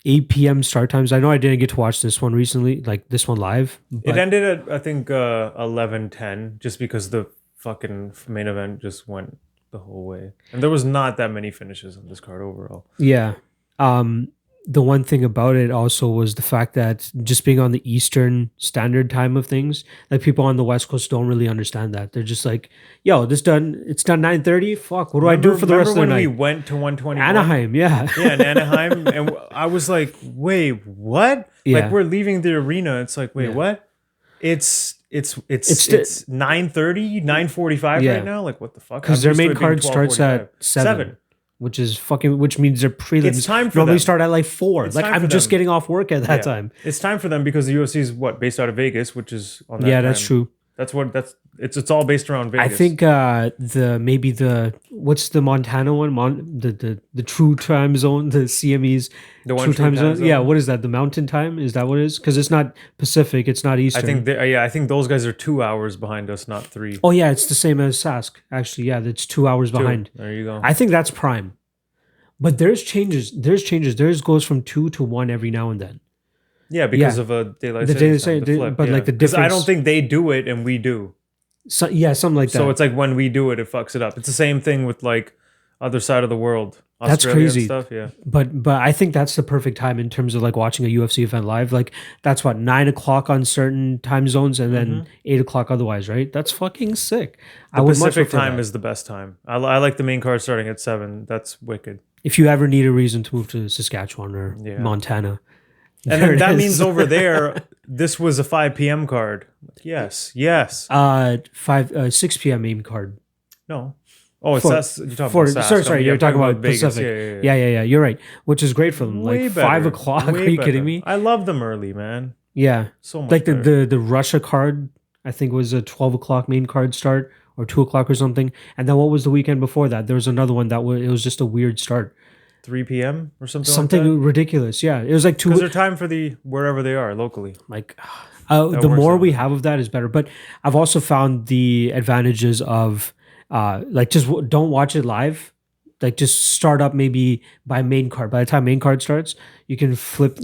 8 p.m. start times. I know I didn't get to watch this one recently, like this one live. It ended at I think 11:10, just because the fucking main event just went the whole way, and there was not that many finishes on this card overall. Yeah. The one thing about it also was the fact that just being on the Eastern Standard Time of things, like people on the West Coast don't really understand that. They're just like, "Yo, it's done 9:30. Fuck, what do I do for the rest of the night?" When we went to 121? Anaheim, yeah. Yeah, in Anaheim, and I was like, "Wait, what?" Yeah. Like we're leaving the arena. It's like, "Wait, what?" It's 9:30, 9:45 right now. Like, what the fuck? Because their main card starts at 7. Which means their prelims it's time for normally them. start at like 4. It's like time I'm for just them. getting off work at that time. It's time for them because the UFC is based out of Vegas, which is on that. Yeah, that's true. It's all based around Vegas. I think what's the Montana one? The true time zone, the CME's true time zone. Yeah, what is that? The mountain time? Is that what it is? Because it's not Pacific, it's not Eastern. I think those guys are 2 hours behind us, not 3. Oh yeah, it's the same as Sask. Actually, yeah, it's 2 hours behind. There you go. I think that's prime. But there's changes. Theirs goes from 2 to 1 every now and then. Yeah, because of a daylight savings time, the flip, but like the difference. I don't think they do it and we do. So, yeah, something like that. So it's like when we do it, it fucks it up. It's the same thing with like other side of the world. Australia that's crazy. And stuff, yeah. But I think that's the perfect time in terms of like watching a UFC event live. Like that's what 9 o'clock on certain time zones and then 8 o'clock otherwise, right? That's fucking sick. The Pacific time is the best time. I like the main card starting at 7. That's wicked. If you ever need a reason to move to Saskatchewan or Montana. And then that means over there, this was a 5 p.m. card. Yes. 6 p.m. main card. No. Oh, it's us. You're talking about Sask. Sorry, you're talking about Vegas. Pacific. Yeah. You're right. Which is great for them. Way like better. 5 o'clock. Are you kidding me? I love them early, man. Yeah. So much like better. the Russia card, I think was a 12 o'clock main card start or 2 o'clock or something. And then what was the weekend before that? There was another one it was just a weird start. 3 p.m. or something like ridiculous. Yeah. It was like 2. Because they're time for wherever they are locally. Like the more we have of that is better. But I've also found the advantages of like just don't watch it live. Like just start up maybe by main card. By the time main card starts, you can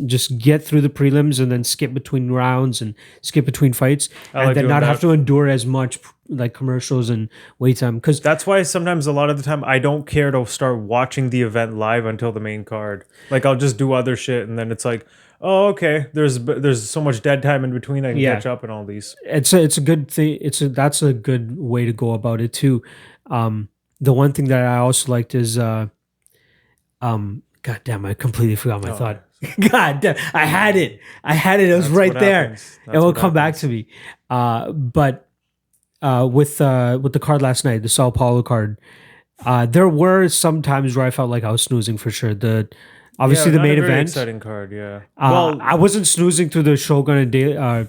just get through the prelims and then skip between rounds and skip between fights, and then not have to endure as much like commercials and wait time. Because that's why sometimes a lot of the time I don't care to start watching the event live until the main card. Like I'll just do other shit, and then it's like, oh okay, there's so much dead time in between. I can catch up in all these. It's a good thing. That's a good way to go about it too. The one thing that I also liked is, God damn, I completely forgot my thought. God damn, I had it. It was right there. It will come back to me. But with the card last night, the Sao Paulo card, there were some times where I felt like I was snoozing for sure. Obviously the main event, exciting card. Yeah. Well, I wasn't snoozing through the Shogun and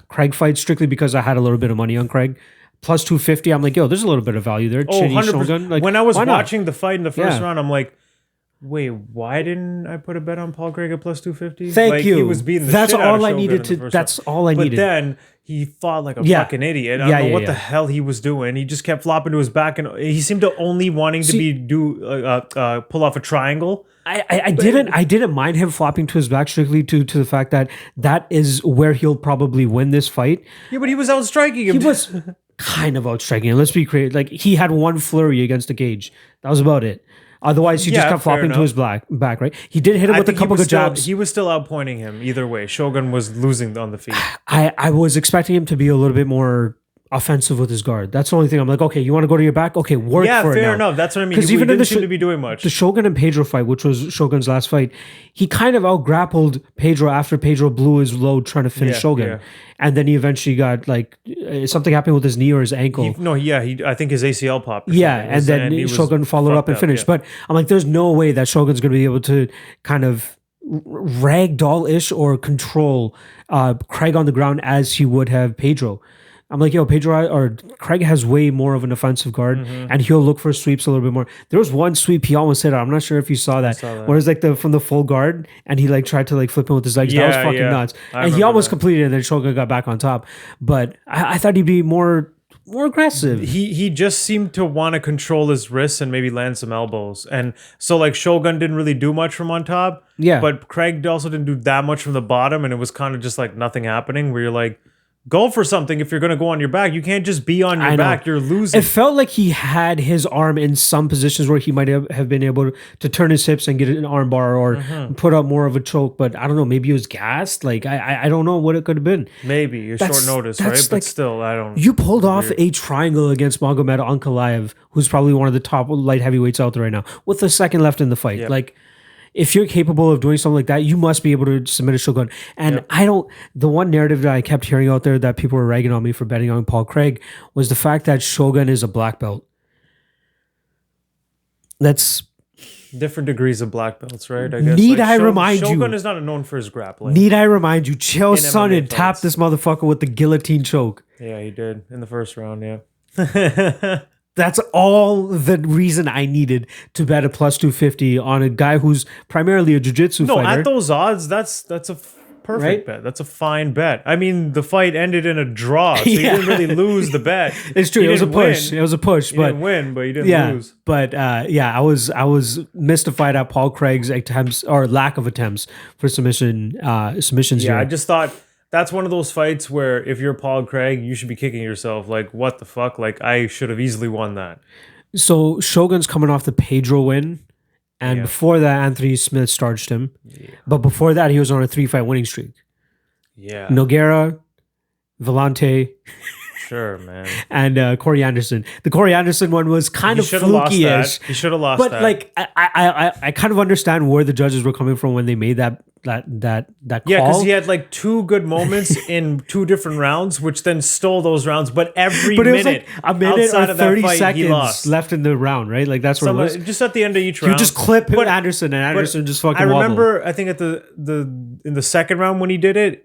Craig fight strictly because I had a little bit of money on Craig. Plus 250, I'm like, yo, there's a little bit of value there. 100%. Like, when I was watching the fight in the first round, I'm like, wait, why didn't I put a bet on Paul Craig at plus 250? Thank you. He was beating the that's shit all out of I needed to. That's all I needed. But then he fought like a fucking idiot. I don't know what the hell he was doing. He just kept flopping to his back, and he seemed to only wanting to pull off a triangle. I didn't mind him flopping to his back strictly to the fact that is where he'll probably win this fight. Yeah, but he was outstriking him. He was kind of outstriking him. Let's be clear. Like he had one flurry against the cage. That was about it. Otherwise, he just kept flopping to his back, right? He did hit him with a couple good jabs. He was still outpointing him either way. Shogun was losing on the feet. I was expecting him to be a little bit more offensive with his guard. That's the only thing. I'm like, okay, you want to go to your back? Okay, work for it now. Yeah, fair enough. That's what I mean. Because even didn't seem to be doing much. The Shogun and Pedro fight, which was Shogun's last fight, he kind of out-grappled Pedro after Pedro blew his load trying to finish Shogun. Yeah. And then he eventually got, like, something happened with his knee or his ankle. I think his ACL popped. And then Shogun followed up and finished. Yeah. But I'm like, there's no way that Shogun's going to be able to kind of ragdoll-ish or control Craig on the ground as he would have Pedro. I'm like, yo, Craig has way more of an offensive guard, and he'll look for sweeps a little bit more. There was one sweep he almost hit. I'm not sure if you saw that. Where it's like from the full guard, and he like tried to like flip him with his legs. That was fucking nuts. And he almost completed it, and then Shogun got back on top. But I thought he'd be more more aggressive. He just seemed to want to control his wrists and maybe land some elbows. And so like Shogun didn't really do much from on top. Yeah. But Craig also didn't do that much from the bottom, and it was kind of just like nothing happening where you're like, go for something if you're going to go on your back. You can't just be on your back. You're losing. It felt like he had his arm in some positions where he might have been able to turn his hips and get an arm bar or put up more of a choke. But I don't know. Maybe it was gassed. Like, I don't know what it could have been. Maybe a short notice, right? But like, still, I don't. You pulled off a triangle against Magomed Ankalaev, who's probably one of the top light heavyweights out there right now, with a second left in the fight. Yep. Like, if you're capable of doing something like that, you must be able to submit a Shogun. And the one narrative that I kept hearing out there that people were ragging on me for betting on Paul Craig was the fact that Shogun is a black belt. That's different degrees of black belts, right? I guess. Need I remind you? Shogun is not known for his grappling. Need I remind you? Chael Sonnen tapped this motherfucker with the guillotine choke. Yeah, he did in the first round, yeah. That's all the reason I needed to bet a plus 250 on a guy who's primarily a jiu-jitsu fighter. No, at those odds, that's a perfect bet. That's a fine bet. I mean, the fight ended in a draw, so you didn't really lose the bet. It's true. It was a push. It was a push. You didn't win, but you didn't lose. But I was mystified at Paul Craig's attempts or lack of attempts for submissions here. I just thought that's one of those fights where if you're Paul Craig, you should be kicking yourself. Like, what the fuck? Like, I should have easily won that. So Shogun's coming off the Pedro win. And before that, Anthony Smith starched him. Yeah. But before that, he was on a 3-fight winning streak. Yeah. Nogueira, Vellante. Sure, man. And Corey Anderson. The Corey Anderson one was kind of fluky-ish. He should have lost that. But like, I kind of understand where the judges were coming from when they made that call. Yeah, because he had like two good moments in two different rounds, which then stole those rounds. But every minute, it was like a minute or 30 fight, seconds left in the round, right? Like that's what it was. Just at the end of each round, you just clip Anderson, and Anderson just fucking. I remember, wobbled. I think at in the second round when he did it,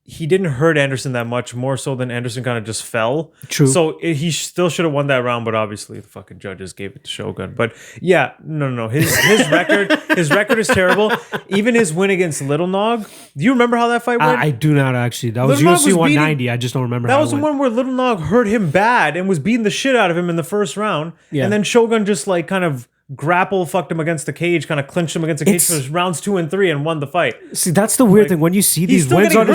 he didn't hurt Anderson that much, more so than Anderson kind of just fell. True. So he still should have won that round, but obviously the fucking judges gave it to Shogun. But yeah, no. His record is terrible. Even his win against Little Nog. Do you remember how that fight went? I do not actually. That was UFC 190. I just don't remember that how was the one where Little Nog hurt him bad and was beating the shit out of him in the first round. Yeah. And then Shogun just like kind of fucked him against the cage, kind of clinched him against the cage for rounds 2 and 3 and won the fight. See, that's the weird thing. When you see these wins on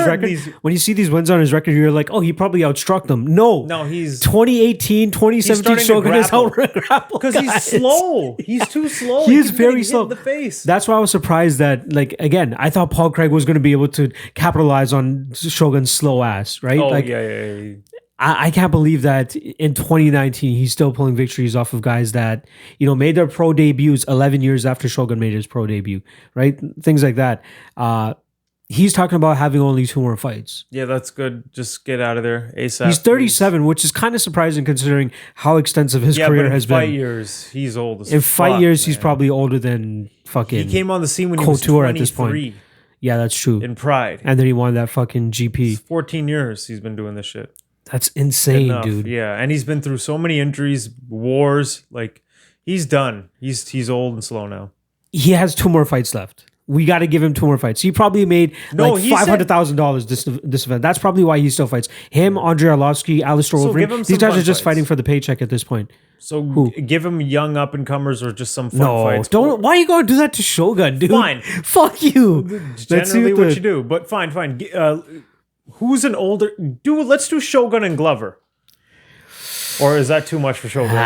his record, you're like, oh, he probably outstruck them. No, he's 2018, 2017 Shogun is out grapple because he's slow. He's too slow. He is very slow. In the face. That's why I was surprised that, like, again, I thought Paul Craig was going to be able to capitalize on Shogun's slow ass, right? Oh, like, yeah. I can't believe that in 2019 he's still pulling victories off of guys that, made their pro debuts 11 years after Shogun made his pro debut, right? Things like that. He's talking about having only 2 more fights. Yeah, that's good. Just get out of there ASAP. He's 37, which is kind of surprising considering how extensive his career has been. In 5 years, he's old as fuck. In 5 years, he's probably older than fucking He came on the scene when he was 23. At this point. Yeah, that's true. In Pride. And then he won that fucking GP. It's 14 years he's been doing this shit. That's insane, dude. Yeah, and he's been through so many injuries, wars. Like, he's done. He's old and slow now. He has 2 more fights left. We got to give him 2 more fights. He probably made $500,000 this event. That's probably why he still fights. Him, Andrei Arlovsky, Alistair Overeem. These guys are just fighting for the paycheck at this point. So give him young up and comers or just some fun fights. Don't. Why are you going to do that to Shogun, dude? Fine. Fuck you. Generally what you do, but fine. Who's an older... Let's do Shogun and Glover. Or is that too much for Shogun?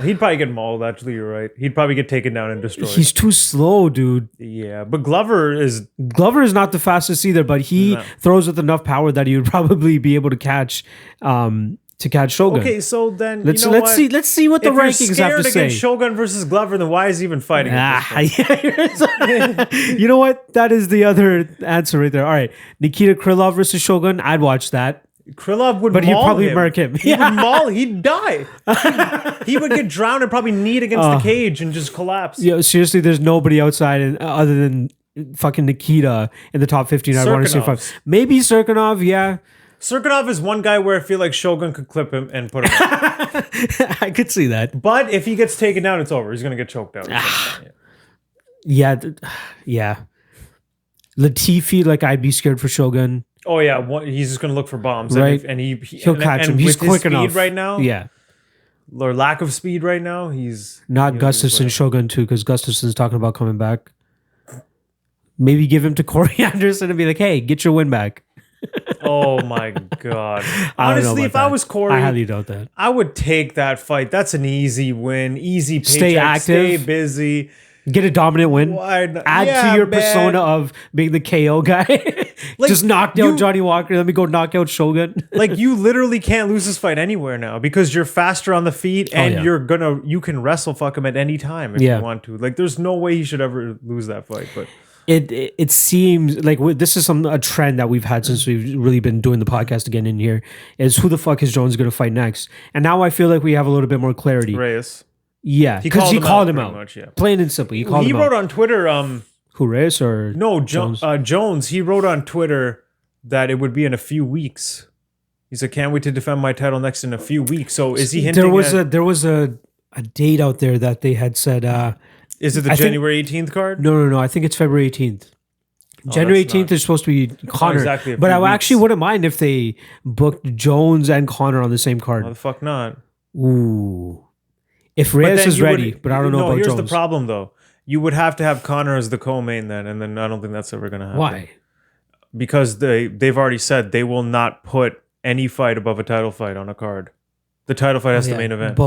He'd probably get mauled, actually, you're right. He'd probably get taken down and destroyed. He's too slow, dude. Yeah, but Glover is not the fastest either, but he throws with enough power that he would probably be able to catch Shogun. Okay, so then let's see what the rankings have to say. If Shogun versus Glover, then why is he even fighting? You know what? That is the other answer right there. All right, Nikita Krylov versus Shogun. I'd watch that. Krylov would, but he'd probably murk him. He would maul. He'd die. He would get drowned and probably kneed against the cage and just collapse. Yeah, seriously, there's nobody outside other than fucking Nikita in the top 15. I want to say 5. Maybe Serkinov. Yeah. Serkinov is one guy where I feel like Shogun could clip him and put him out. I could see that. But if he gets taken down, it's over. He's going to get choked out. Yeah. Latifi, like, I'd be scared for Shogun. Oh yeah, he's just gonna look for bombs, right? And He'll catch him. He's with quick his speed enough right now. Yeah, Or lack of speed right now. He's not Gustafsson Shogun too, because Gustafsson's talking about coming back. Maybe give him to Corey Anderson and be like, "Hey, get your win back." Oh my god! Honestly, if I was Corey, I highly doubt that. I would take that fight. That's an easy win, easy paycheck. Stay active, stay busy, get a dominant win. Add to your persona of being the KO guy. Just knock down Johnny Walker. Let me go knock out Shogun. Like you literally can't lose this fight anywhere now because you're faster on the feet and you can wrestle fuck him at any time if you want to. Like there's no way he should ever lose that fight, but. It seems like this is a trend that we've had since we've really been doing the podcast again in here, is who the fuck is Jones going to fight next? And now I feel like we have a little bit more clarity. Reyes. Yeah, because he called him out. Much, yeah. Plain and simple. He wrote on Twitter. Who, Reyes or no Jones? Jones. He wrote on Twitter that it would be in a few weeks. He said, "Can't wait to defend my title next in a few weeks." So is he hinting? There was a date out there that they had said. Is it the January 18th card? No. I think it's February 18th. January 18th is supposed to be Connor. Exactly. But I actually wouldn't mind if they booked Jones and Connor on the same card. Why the fuck not? Ooh. If Reyes is ready, but I don't know about Jones. Here's the problem, though. You would have to have Connor as the co-main then, and then I don't think that's ever going to happen. Why? Because they've already said they will not put any fight above a title fight on a card. The title fight has the main event.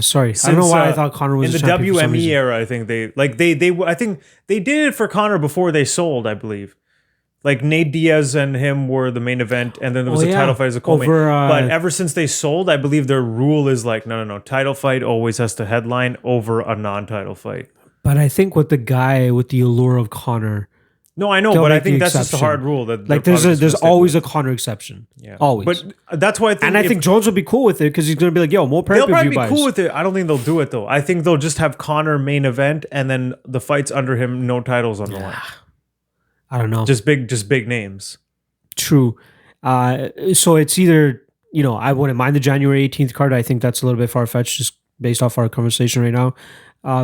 Sorry. I don't know why I thought Connor was in the WME era. I think I think they did it for Connor before they sold. I believe, like Nate Diaz and him were the main event, and then there was a title fight as a co-main. But ever since they sold, I believe their rule is like no. Title fight always has to headline over a non-title fight. But I think with the guy with the allure of Connor. No, I know, but I think that's just a hard rule. That like there's always a Connor exception. Yeah, always. But that's why I think, I think Jones will be cool with it because he's going to be like, "Yo, more pay-per-view buys." They'll probably be buys. cool with it. I don't think they'll do it though. I think they'll just have Connor main event and then the fights under him, no titles on the line. I don't know. Just big names. True. So it's either I wouldn't mind the January 18th card. I think that's a little bit far fetched just based off our conversation right now.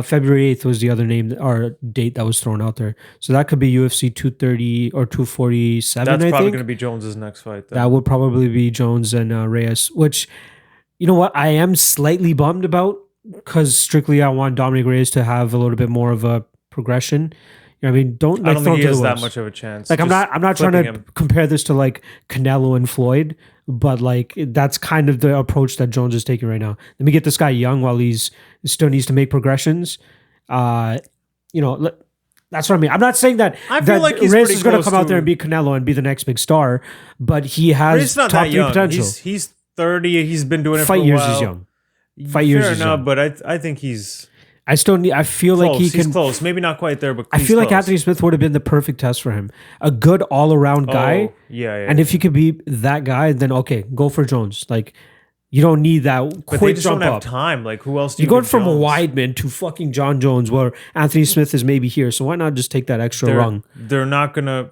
February 8th was the other name or date that was thrown out there. So that could be UFC 230 or 247, That's I probably think. going to be Jones's next fight. Then. That would probably be Jones and Reyes, which, you know what, I am slightly bummed about because strictly I want Dominic Reyes to have a little bit more of a progression. I mean, I don't think he has that much of a chance. Like I'm not trying to compare this to like Canelo and Floyd, but like that's kind of the approach that Jones is taking right now. Let me get this guy young while he's still needs to make progressions. That's what I mean. I'm not saying that I feel like Reyes is going to come out there and be Canelo and be the next big star, but he has top 3 potential. He's 30. He's been doing it for a while. Fight years is young. Fight years is young. But I think he's. I feel close. like he can. He's close. Maybe not quite there, but I feel like Anthony Smith would have been the perfect test for him. A good all-around guy. Yeah. And if you could be that guy, then okay, go for Jones. Like, you don't need that quick but they just jump don't have up. time. Like, who else do You're you going from Jones? a Weidman to fucking John Jones, where Anthony Smith is maybe here. So why not just take that extra rung? They're not gonna.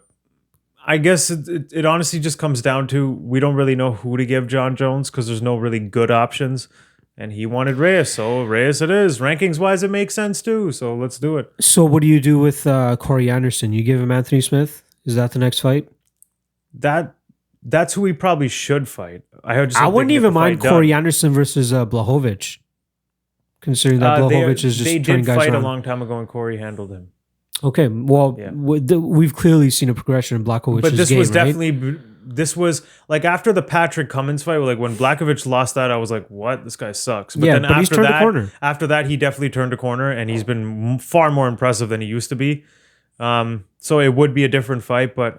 I guess it honestly just comes down to we don't really know who to give John Jones because there's no really good options. And he wanted Reyes, so Reyes it is. Rankings-wise, it makes sense too, so let's do it. So what do you do with Corey Anderson? You give him Anthony Smith? Is that the next fight? That's who he probably should fight. I wouldn't even mind Corey Anderson versus Blachowicz, considering that Blachowicz is just turning guys around. They did fight a long time ago, and Corey handled him. Okay, well, we've clearly seen a progression in Blachowicz. But this was definitely... This was like after the Patrick Cummins fight, like when Blachowicz lost that, I was like, "What? This guy sucks." But then after that, he definitely turned a corner, and he's been far more impressive than he used to be. So it would be a different fight, but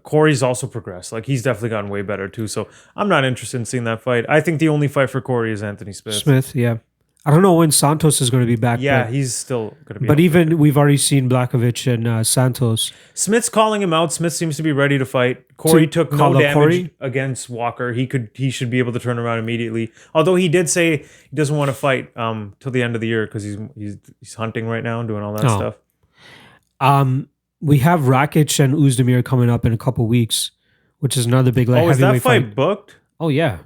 Corey's also progressed. Like he's definitely gotten way better too. So I'm not interested in seeing that fight. I think the only fight for Corey is Anthony Smith. Yeah. I don't know when Santos is going to be back. Yeah, he's still going to be. But even we've already seen Blachowicz and Santos. Smith's calling him out. Smith seems to be ready to fight. Corey took no damage against Walker. He should be able to turn around immediately. Although he did say he doesn't want to fight till the end of the year because he's hunting right now and doing all that stuff. We have Rakic and Uzdemir coming up in a couple weeks, which is another big is that fight booked? Oh yeah.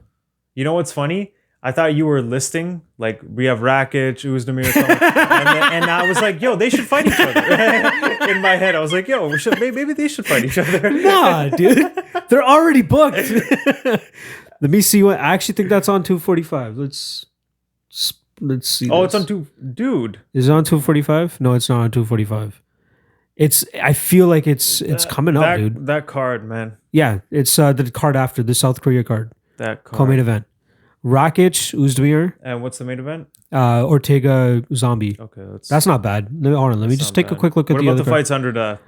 You know what's funny? I thought you were listing, like, we have Rakic, Uzdemir, and I was like, yo, they should fight each other. In my head, I was like, yo, maybe they should fight each other. Nah, dude. They're already booked. Let me see what I actually think that's on 245. Let's see. Oh, this. it's on dude. Is it on 245? No, it's not on 245. I feel like it's coming up, dude. That card, man. Yeah, it's the card after the South Korea card. That card. Co-main event. Rakic, Uzdemir. And what's the main event? Ortega, Zombie. Okay, that's not bad. Let me just take a quick look at the other the fights under the...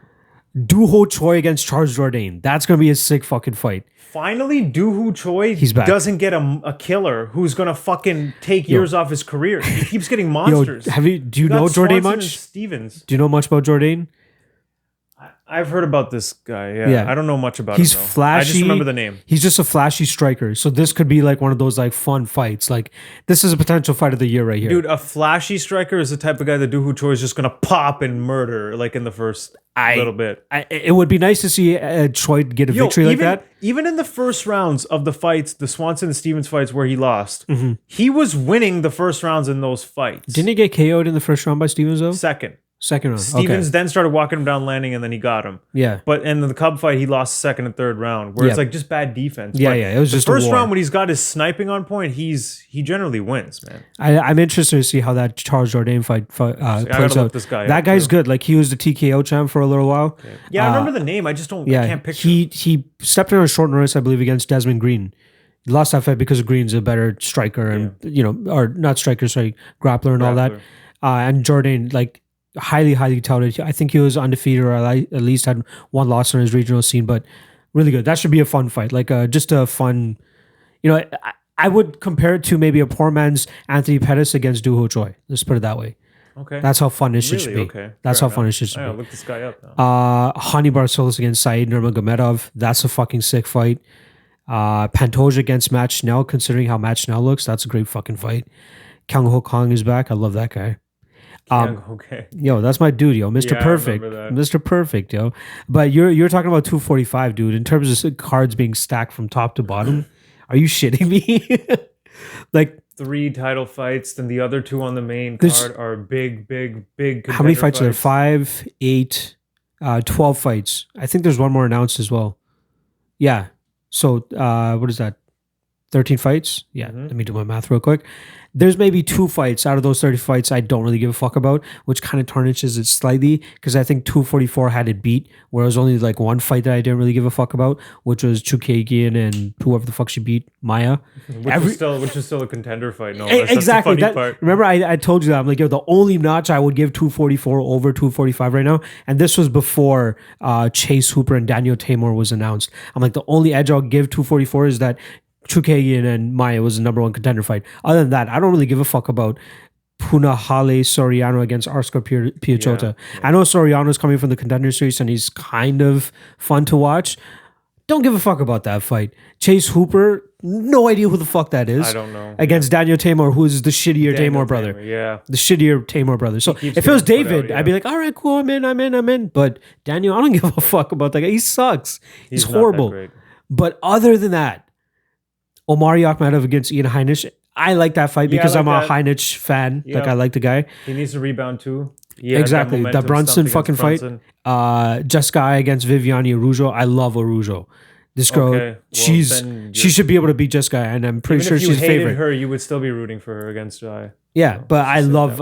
Doo Ho Choi against Charles Jourdain. That's going to be a sick fucking fight. Finally, Doo Ho Choi doesn't get a killer who's going to fucking take years off his career. He keeps getting monsters. Do you know Jourdain much? Stevens. Do you know much about Jourdain? I've heard about this guy. Yeah. I don't know much about him. He's flashy. I just remember the name. He's just a flashy striker. So this could be like one of those like fun fights. Like this is a potential fight of the year right here. Dude, a flashy striker is the type of guy that Doo Ho Choi is just going to pop and murder like in the first little bit. It would be nice to see Choi get a victory like that. Even in the first rounds of the fights, the Swanson and Stevens fights where he lost, he was winning the first rounds in those fights. Didn't he get KO'd in the first round by Stevens though? Second round. Stevens then started walking him down landing and then he got him. Yeah. But in the Cub fight, he lost second and third round where it's like just bad defense. Yeah, but it was just the first round when he's got his sniping on point, he generally wins, man. I'm interested to see how that Charles Jourdain fight plays out. This guy that guy's good. Like he was the TKO champ for a little while. Okay. Yeah, I remember the name. I just don't. I can't picture. He stepped in on short notice, I believe, against Desmond Green. He lost that fight because Green's a better striker and or not striker, sorry, grappler and all that. And Jourdain, like, highly touted. I think he was undefeated or at least had one loss on his regional scene, but really good. That should be a fun fight. Like just a fun, I would compare it to maybe a poor man's Anthony Pettis against Doo Ho Choi. Let's put it that way. Okay. That's how fun it should be. Okay. That's how fun it should be. I'll look this guy up now. Hani Barcelos against Said Nurmagomedov. That's a fucking sick fight. Pantoja against Matt Schnell, considering how Matt Schnell looks, that's a great fucking fight. Kyung Ho Kong is back. I love that guy. Okay. Yo, that's my dude, yo. Mr. Perfect. Mr. Perfect, yo. But you're talking about 245, dude. In terms of cards being stacked from top to bottom, are you shitting me? Like 3 title fights, then the other 2 on the main card are big. How many fights are there? 5, 8, 12 fights. I think there's one more announced as well. Yeah. So what is that? 13 fights? Yeah. Let me do my math real quick. There's maybe 2 fights out of those 30 fights I don't really give a fuck about, which kind of tarnishes it slightly because I think 244 had it beat, where it was only like 1 fight that I didn't really give a fuck about, which was Chukagian and whoever the fuck she beat, Maya. Which is still a contender fight. No, exactly. That's the funny part. Remember, I told you that. I'm like, yo, the only notch I would give 244 over 245 right now, and this was before Chase Hooper and Daniel Tamor was announced. I'm like, the only edge I'll give 244 is that Chukagian and Maya was the number 1 contender fight. Other than that, I don't really give a fuck about Punahale Soriano against Arscar Piachota. Yeah. I know Soriano's coming from the contender series and he's kind of fun to watch. Don't give a fuck about that fight. Chase Hooper, no idea who the fuck that is. I don't know. Against Daniel Tamor, who is the shittier Tamor brother. Yeah. The shittier Tamor brother. So if it was David, I'd be like, all right, cool, I'm in. But Daniel, I don't give a fuck about that guy. He sucks. He's horrible. But other than that, Omari Akhmedov against Ian Heinisch. I like that fight because I'm a Heinisch fan. Yep. Like I like the guy. He needs to rebound too. Exactly. That Brunson fucking fight. Jessica against Viviane Araujo. I love Araujo. This girl, she should be able to beat Jessica, and I'm pretty sure she's favorite. If you hated her, you would still be rooting for her against Jai. Yeah, but I love.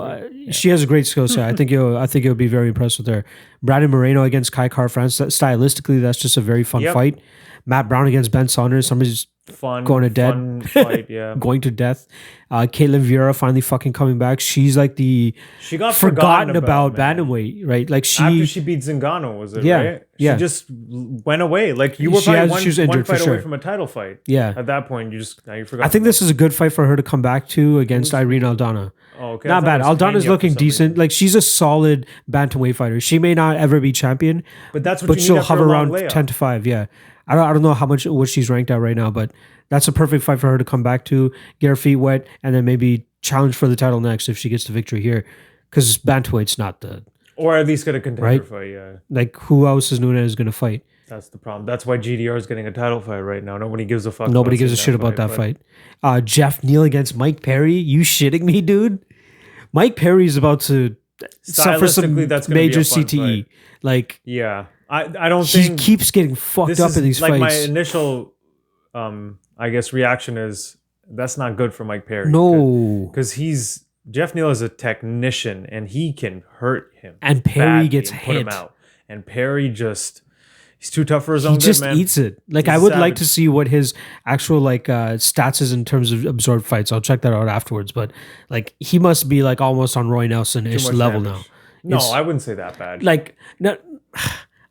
She has a great skill set. I think you'll be very impressed with her. Brandon Moreno against Kai Car France. Stylistically, that's just a very fun fight. Matt Brown against Ben Saunders. Somebody's going to death. Fight, yeah. Going to death. Caitlin Vieira finally fucking coming back. She's like she got forgotten about bantamweight, right? Like after she beat Zingano, was it? Right? She just went away. Like you were probably one fight away from a title fight. Yeah. At that point, you forgot. I think this is a good fight for her to come back to against Irene Aldana. Oh, okay. Not bad. Aldana's looking decent. Like she's a solid bantamweight fighter. She may not ever be champion, but she'll hover around 10-5. Yeah. I don't know what she's ranked at right now, but that's a perfect fight for her to come back to, get her feet wet, and then maybe challenge for the title next if she gets the victory here. Because bantamweight's not the... Or at least get a contender fight, yeah. Like, who else is Nunes going to fight? That's the problem. That's why GDR is getting a title fight right now. Nobody gives a fuck. Nobody gives a shit about that fight. Jeff Neal against Mike Perry? You shitting me, dude? Mike Perry's about to suffer some Stylistically, that's gonna be major a fun CTE. fight. Like Yeah, I don't he think keeps getting fucked this up is in these like my fights. initial, I guess reaction is that's not good for Mike Perry. No, because Jeff Neal is a technician and he can hurt him. and Perry badly gets and put him hit. out. And Perry he's too tough for his He own just good, man. eats it. Like He's I a would like savage. to see what his actual like stats is in terms of absorbed fights. I'll check that out afterwards. But like he must be like almost on Roy Nelson ish Too much level damage. now. No, It's- I wouldn't say that bad. Like no,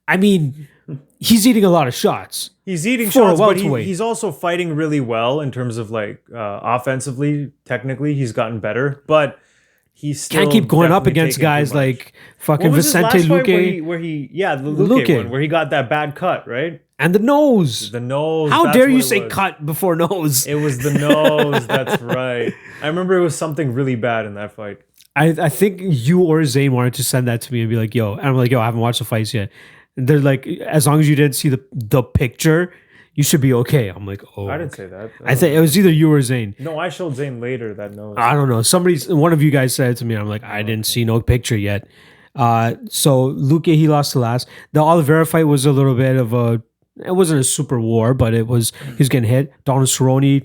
I mean, he's eating a lot of shots. He's eating for a shots, but welterweight. he's also fighting really well in terms of like offensively. Technically, he's gotten better, but he's still Can't keep going up definitely against taking too guys much. like fucking What was his Vicente last fight Luque where he the Luque one where he got that bad cut, right? and the nose. The nose. How that's dare what you it say was. cut before nose? It was the nose. That's right. I remember it was something really bad in that fight. I think you or Zane wanted to send that to me and be like, yo. And I'm like, yo, I haven't watched the fights yet. And they're like, as long as you didn't see the picture, you should be okay. I'm like, oh. I didn't say that. I think it was either you or Zane. No, I showed Zane later that nose. I don't know. One of you guys said it to me. I'm like, I didn't see no picture yet. So Luque, he lost to last. The Oliveira fight was a little bit of it wasn't a super war, but he was getting hit. Donald Cerrone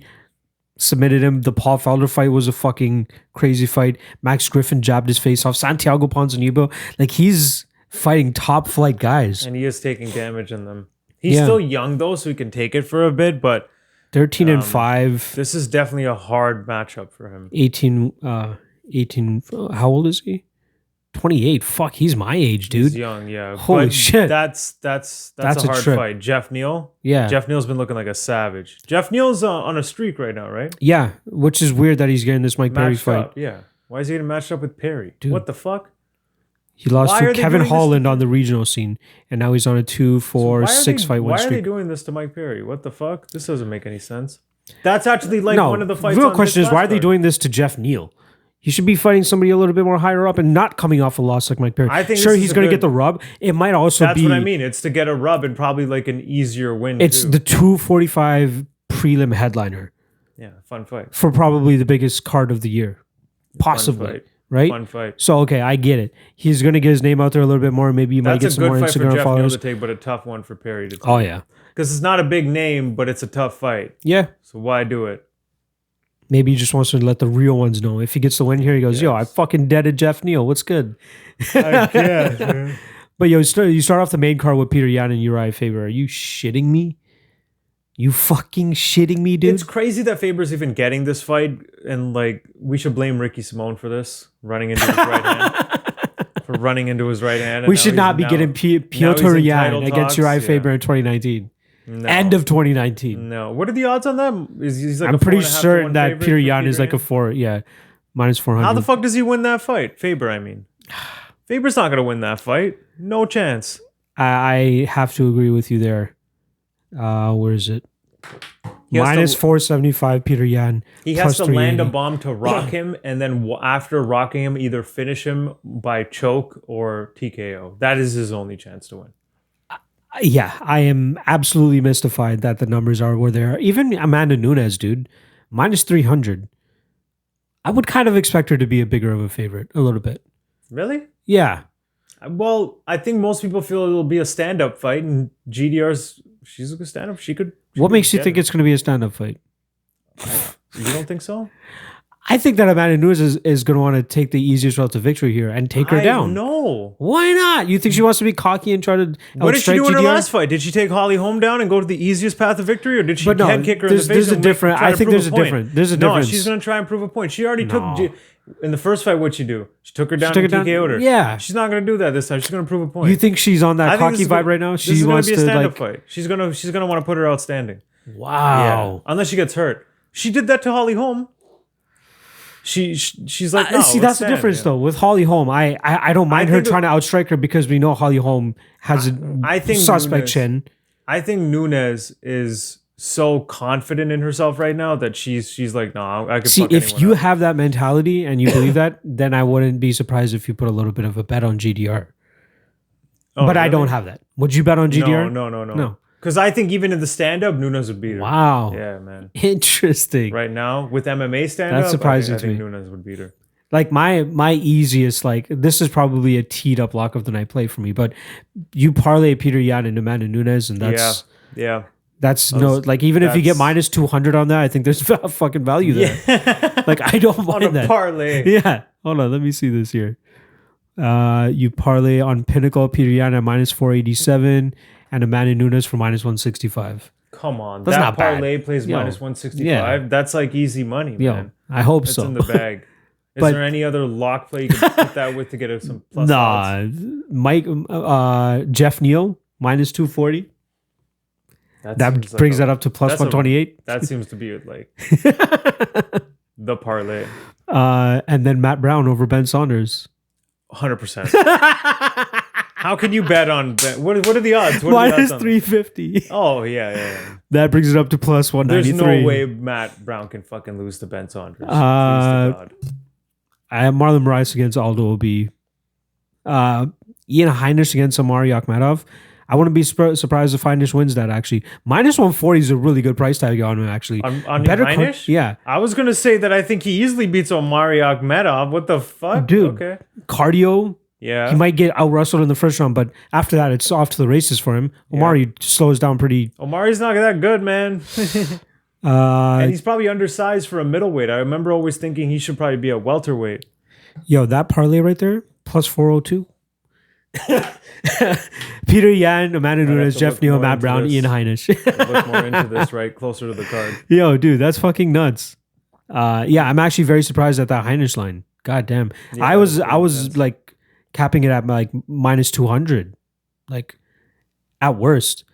submitted him. The Paul Felder fight was a fucking crazy fight. Max Griffin jabbed his face off. Santiago Ponzinibbio, like he's fighting top flight guys. And he is taking damage in them. He's Yeah. still young though, so he can take it for a bit, but 13 and 5, this is definitely a hard matchup for him. 18, 18. How old is he? 28. Fuck, he's my age, dude. He's young, yeah. Holy But shit. That's That's a a hard trip. fight. Jeff Neal. Yeah. Jeff Neal's been looking like a savage. Jeff Neal's on a streak right now, right? Yeah, which is weird that he's getting this Mike Perry Matched fight. up, yeah. Why is he getting matched up with Perry? Dude. What the fuck? He lost Why to are they Kevin doing this Holland on the regional scene, and now he's on a 2-4-6 fight win Why are they streak. doing this to Mike Perry? What the fuck? This doesn't make any sense. That's actually like No, one of the fights. real on question this is why are last they card. doing this to Jeff Neal? He should be fighting somebody a little bit more higher up and not coming off a loss like Mike Perry. I think sure, this he's is a going to good- get the rub. It might also That's be. what I mean. It's to get a rub and probably like an easier win. It's too. the 245 prelim headliner yeah, fun fight. for probably the biggest card of the year, possibly. Fun fight. Right? Fun fight. So okay, I get it. He's going to get his name out there a little bit more. Maybe he might That's get a some more good fight for Instagram Jeff Neal followers. to take, but a tough one for Perry to take. Oh yeah, Because it's not a big name, but it's a tough fight. yeah. So why do it? Maybe he just wants to let the real ones know. If he gets the win here, he goes, "Yo, I fucking deaded Jeff Neal. What's good?" I guess, man. But yo, you start off the main card with Peter Yan and Uriah Faber. Are you shitting me? You fucking shitting me, dude? It's crazy that Faber's even getting this fight, and like we should blame Ricky Simone for this, running into his right hand. For running into his right hand. and We now should he's not be now- getting now Piotr he's in Yan title against talks, Uriah yeah. Faber in 2019. No. End of 2019. No. What are the odds on that? He's like I'm a pretty 4.5 to certain 1 that favorite Peter for Yan is Peter like a Yan? 4, yeah, minus 400. How the fuck does he win that fight? Faber, I mean. Faber's not gonna win that fight. No chance. I have to agree with you there. Where is it? He has Minus to- 475 Peter Yan. He plus has to land a 380. bomb to rock him, and then after rocking him, either finish him by choke or TKO. That is his only chance to win. Yeah, I am absolutely mystified that the numbers are where they are. Even Amanda Nunes, dude, minus 300. I would kind of expect her to be a bigger of a favorite, a little bit. Really? Yeah. Well, I think most people feel it'll be a stand-up fight, and she's a good stand-up. She could. What makes you think it's going to be a stand-up fight? You don't think so? I think that Amanda Nunes is going to want to take the easiest route to victory here and take her down. No. Why not? You think she wants to be cocky and try to What did she outstrike do in her GDR? last fight? Did she take Holly Holm down and go to the easiest path to victory, or did she But no, head kick her in the face? there's a and different- try I to think prove there's a point? different- there's a No, difference. she's going to try and prove a point. She already No. took in the first fight. What'd she do? She took her down took and her down- TKO'd her. yeah. she's not going to do that this time. She's going to prove a point. You think she's on I that think cocky this is vibe gonna- right now? This She is going wants to be a to stand-up like. fight. She's going to want to put her outstanding. Wow. Unless she gets hurt. She did that to Holly Holm. She's like, no, See, let's that's the stand, difference, yeah. though. With Holly Holm, I don't mind her think trying to outstrike her because we know Holly Holm has a I think suspect Nunes- chin. I think Nunes is so confident in herself right now that she's like, no, I could See, fuck if anyone you up. have that mentality and you believe that, then I wouldn't be surprised if you put a little bit of a bet on GDR. Oh, But I really? don't have that. Would you bet on GDR? No. Because I think even in the stand-up, Nunes would beat her. Wow. Yeah, man. Interesting. Right now, with MMA stand-up, That's surprising I think to me. Nunes would beat her. Like my easiest, like this is probably a teed up lock of the night play for me, but you parlay Peter Yan and Amanda Nunes, and Yeah. that's no, like even if you get minus 200 on that, I think there's fucking value there. Like I don't mind On a that. parlay. Yeah. Hold on, let me see this here. You parlay on Pinnacle Peter Yan at minus 487 and Amanda Nunes for minus 165. Come on. That's that not bad. parlay plays Yo, minus 165. yeah. That's like easy money, Yo, man. I hope It's so. in the bag. Is But- there any other lock play you can put that with to get some plus odds? Mike, Jeff Neal minus 240. That seems brings like that up to plus that's a- 128. That seems to be like the parlay. And then Matt Brown over Ben Saunders. 100%. How can you bet on Ben? What are the odds? What are the Minus odds on 350. Oh, yeah. That brings it up to plus 193. There's no way Matt Brown can fucking lose to Ben Saunders. Please to God. I have Marlon Moraes against Aldo will be Ian Heinisch against Amari Akhmedov. I wouldn't be surprised if Heinisch wins that, actually. Minus 140 is a really good price tag on him, actually. On Better Heinisch? yeah. I was going to say that I think he easily beats Omari Akhmedov. What the fuck? Dude. Okay. Cardio. Yeah. He might get out-wrestled in the first round, but after that, it's off to the races for him. Omari slows down pretty. Omari's not that good, man. And he's probably undersized for a middleweight. I remember always thinking he should probably be a welterweight. Yo, that parlay right there, plus 402. Peter Yan, Amanda Nunes, Jeff Neal, Matt Brown, Ian Heinisch. Look more into this, right? Closer to the card. Yo, dude, that's fucking nuts. Yeah, I'm actually very surprised at that Heinisch line. God damn. Yeah, I was like capping it at like minus 200, like at worst.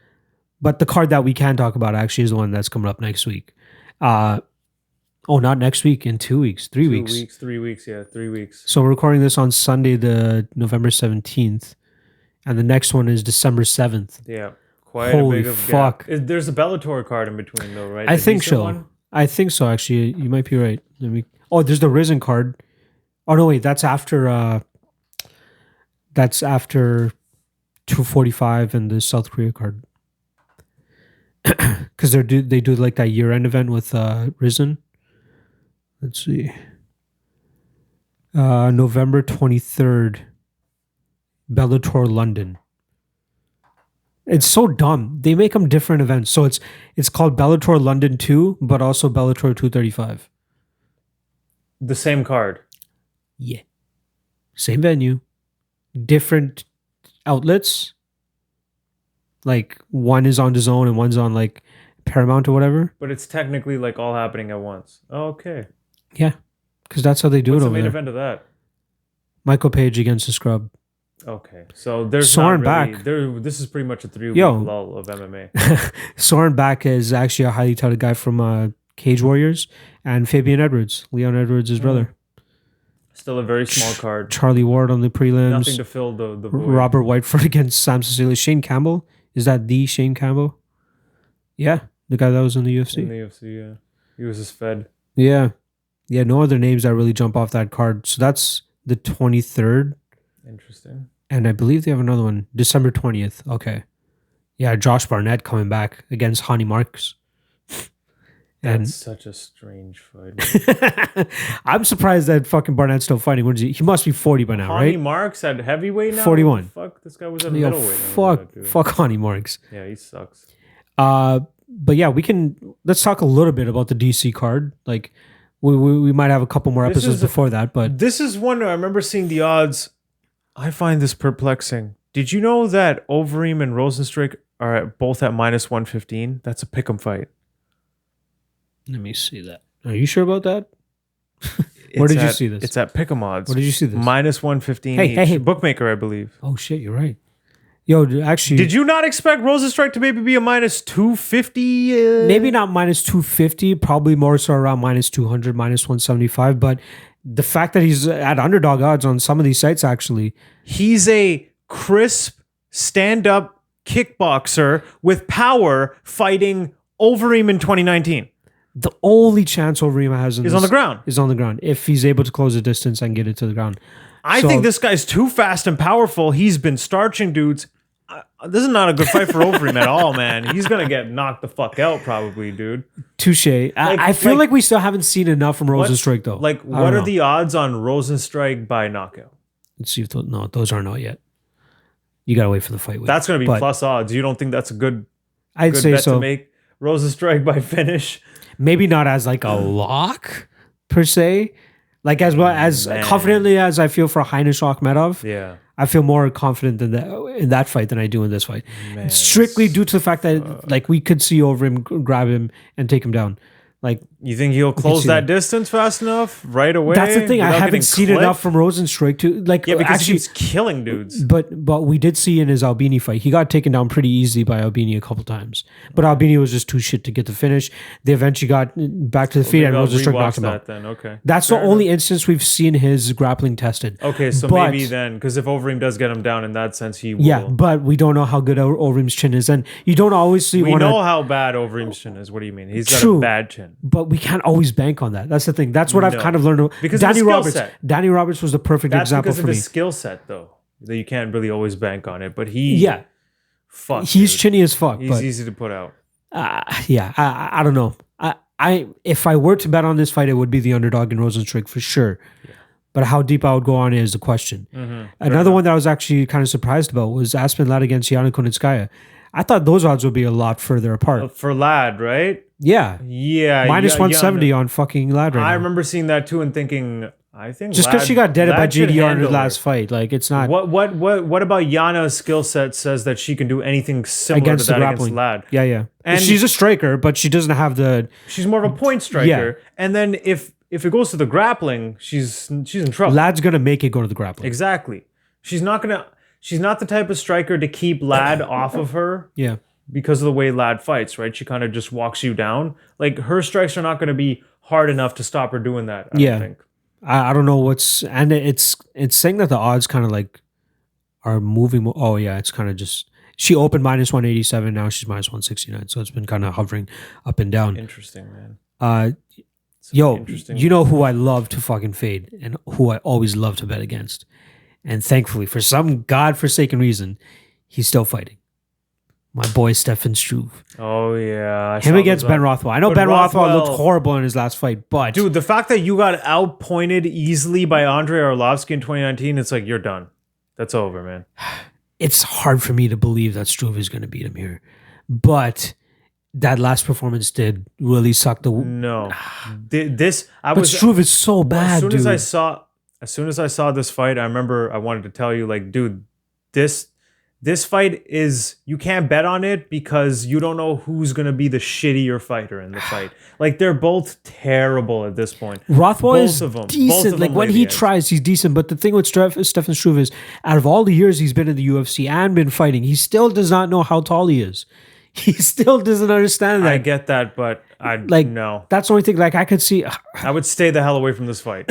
But the card that we can talk about actually is the one that's coming up next week. Not next week, in 2 weeks, 3 weeks. 3 weeks, yeah, 3 weeks. So we're recording this on Sunday, the November 17th. And the next one is December 7th. Yeah. Quite Holy a big of fuck. gap. There's a Bellator card in between though, right? I A think decent so. one? I think so, actually. You might be right. There's the Risen card. Oh, no, wait. That's after 245 and the South Korea card. Because they do like that year-end event with Risen. Let's see. November 23rd. Bellator London. It's so dumb. They make them different events. So it's called Bellator London 2, but also Bellator 235. The same card. Yeah. Same venue. Different outlets. Like one is on DAZN and one's on like Paramount or whatever. But it's technically like all happening at once. Oh, okay. Yeah. Because that's how they do What's it the over main there. event of that? Michael Page against the Scrub. Okay. So there's Soren not really, Back. This is pretty much a 3-week Yo. lull of MMA. Soren Back is actually a highly touted guy from Cage Warriors. And Fabian Edwards. Leon Edwards' brother. Still a very small card. Charlie Ward on the prelims. Nothing to fill the void. Robert Whiteford against Sam Cecilia. Shane Campbell. Is that the Shane Campbell? Yeah. The guy that was in the UFC. In the UFC, yeah. He was just fed. Yeah. Yeah, no other names that really jump off that card. So that's the 23rd. Interesting. And I believe they have another one. December 20th. Okay. Yeah, Josh Barnett coming back against Hani Marks. That's such a strange fight. I'm surprised that fucking Barnett's still fighting. What is he? He must be 40 by now, right? Hani Marks at heavyweight now? 41. Fuck, this guy was at Yo, middleweight. fuck Hani Marks. Yeah, he sucks. But yeah, let's talk a little bit about the DC card. Like we might have a couple more episodes before that, but This is one I remember seeing the odds. I find this perplexing. Did you know that Overeem and Rosenstruck are both at minus 115? That's a pick'em fight. let me see that. Are you sure about that? Where did you see this? It's at pick'em odds. Where did you see this? Minus 115 Hey, each. hey. Bookmaker, I believe. Oh shit, you're right. Yo, actually, Did you not expect Rosenstruck to maybe be a minus 250? maybe not minus 250, probably more so around minus 200, minus 175. But the fact that he's at underdog odds on some of these sites, actually, He's a crisp stand-up kickboxer with power fighting Overeem in 2019. the only chance Overeem has Is on the ground. is on the ground. If he's able to close the distance and get it to the ground. I think this guy's too fast and powerful. He's been starching dudes. This is not a good fight for Overeem at all, man. He's gonna get knocked the fuck out, probably, dude. Touche. I feel like we still haven't seen enough from Rosenstruik, though. Like, what are the odds on Rosenstruik by knockout? Let's see if those aren't out yet. You gotta wait for the fight week. That's gonna be plus odds. You don't think that's a good? I'd say bet so. To make Rosenstruik by finish. Maybe not as like a lock per se. Like as well as confidently as I feel for Hainis Akhmedov. Yeah. I feel more confident in that fight than I do in this fight. Man, strictly due to the fact that like we could see Overeem grab him and take him down. Like, you think he'll close that distance fast enough right away? That's the thing. I haven't seen enough from Rosenstruik to like. Yeah, because he's killing dudes. But we did see in his Albini fight, he got taken down pretty easily by Albini a couple times. But Albini was just too shit to get the finish. They eventually got back to the feet, and Rosenstruik knocked him out. Then okay, that's the only instance we've seen his grappling tested. Okay, so maybe then, because if Overeem does get him down in that sense, he will. Yeah, but we don't know how good Overeem's chin is, and you don't always see. We know how bad Overeem's chin is. What do you mean? He's got a bad chin. But we can't always bank on that. That's the thing. That's what I've kind of learned. Because Danny Roberts was the perfect example for me. That's because of his skill set, though. That you can't really always bank on it. But he's chinny as fuck. He's easy to put out. I don't know. If I were to bet on this fight, it would be the underdog in Rosenstruik for sure. Yeah. But how deep I would go on it is the question. Mm-hmm. Another one that I was actually kind of surprised about was Aspen Ladd against Yana Kunitskaya. I thought those odds would be a lot further apart. For Ladd, right? Yeah. Yeah. Minus 170 on fucking Ladd right now. I remember seeing that too and thinking, I think just because she got deaded by JDR in her last fight, like it's not. What about Yana's skill set says that she can do anything similar against to that against Ladd? Yeah. And she's a striker, but she doesn't have the. She's more of a point striker. Yeah. And then if it goes to the grappling, she's in trouble. Ladd's gonna make it go to the grappling. Exactly. She's not the type of striker to keep Ladd off of her. Yeah. Because of the way Ladd fights, right? She kind of just walks you down. Like, her strikes are not going to be hard enough to stop her doing that, I don't think. I don't know and it's saying that the odds kind of like are moving. Oh, yeah, it's kind of just... She opened minus 187, now she's minus 169. So it's been kind of hovering up and down. Interesting, man. You know who I love to fucking fade and who I always love to bet against. And thankfully, for some godforsaken reason, he's still fighting. My boy Stefan Struve. Oh, yeah. Him against Ben Rothwell. I know Ben Rothwell looked horrible in his last fight, but... Dude, the fact that you got outpointed easily by Andrei Arlovsky in 2019, it's like, you're done. That's over, man. It's hard for me to believe that Struve is going to beat him here. But that last performance did really suck the... No. But Struve is so bad, dude. As soon as I saw this fight, I remember I wanted to tell you, like, dude, this fight is, you can't bet on it because you don't know who's going to be the shittier fighter in the fight. Like, they're both terrible at this point. Rothwell is decent. Like, when he tries, he's decent. But the thing with Stefan Struve is, out of all the years he's been in the UFC and been fighting, he still does not know how tall he is. He still doesn't understand that. I get that, but no. That's the only thing, like, I could see. I would stay the hell away from this fight.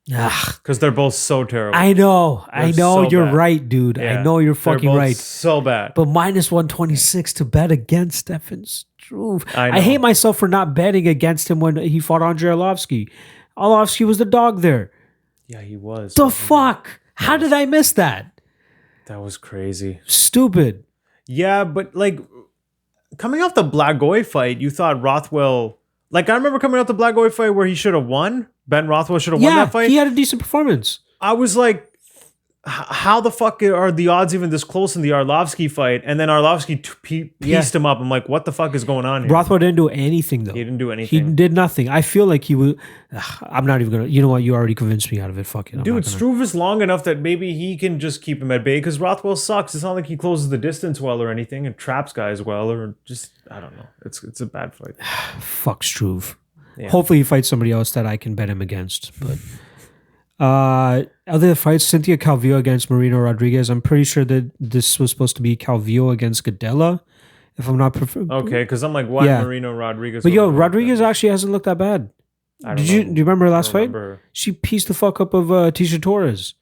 Because they're both so terrible. I know. So you're right, dude. Yeah, I know you're fucking right. So bad. But minus 126 to bet against Stefan Struve. I hate myself for not betting against him when he fought Andrei Arlovsky. Arlovsky was the dog there. Yeah, he was. The fuck? How did I miss that? That was crazy. Stupid. Yeah, but like coming off the Blagoy fight, you thought Rothwell... Like, I remember coming out the Blagoy fight where he should have won. Ben Rothwell should have won that fight. He had a decent performance. I was like, how the fuck are the odds even this close in the Arlovsky fight? And then Arlovsky pieced him up. I'm like, what the fuck is going on here? Rothwell didn't do anything, though. He didn't do anything. He did nothing. I feel like he was... I'm not even going to... You know what? You already convinced me out of it. Fuck it. Dude, Struve is long enough that maybe he can just keep him at bay because Rothwell sucks. It's not like he closes the distance well or anything and traps guys well or just... I don't know. It's a bad fight. Fuck Struve. Yeah. Hopefully he fights somebody else that I can bet him against. But other fights, Cynthia Calvillo against Marino Rodriguez. I'm pretty sure that this was supposed to be Calvillo against Gadella. If I'm not... Okay, because I'm like, why Marino Rodriguez? But Rodriguez actually hasn't looked that bad. Do you remember her last fight? She pieced the fuck up of Tisha Torres.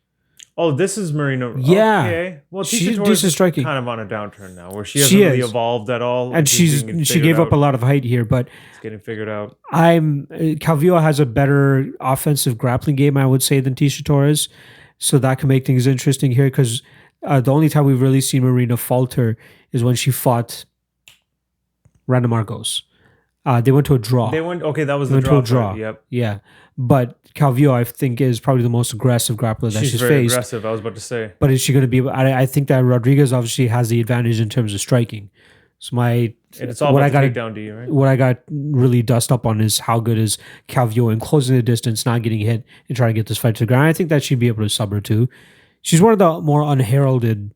Oh, this is Marino. Yeah. Okay. Well, she's Tisha decent striking. Kind of on a downturn now, where she hasn't really evolved at all. And she gave up a lot of height here, but it's getting figured out. Calvillo has a better offensive grappling game, I would say, than Tisha Torres, so that can make things interesting here because The only time we've really seen Marina falter is when she fought Randa Marcos. They went to a draw. Okay, that was They the went to a draw. draw. Yep. Yeah. But Calvillo, I think, is probably the most aggressive grappler that she's very faced. aggressive, I was about to say. But is she going to be? I think that Rodriguez obviously has the advantage in terms of striking. So It's all about the takedown D, right? What I got really dust up on is how good is Calvillo in closing the distance, not getting hit, and trying to get this fight to the ground. I think that she'd be able to sub her too. She's one of the more unheralded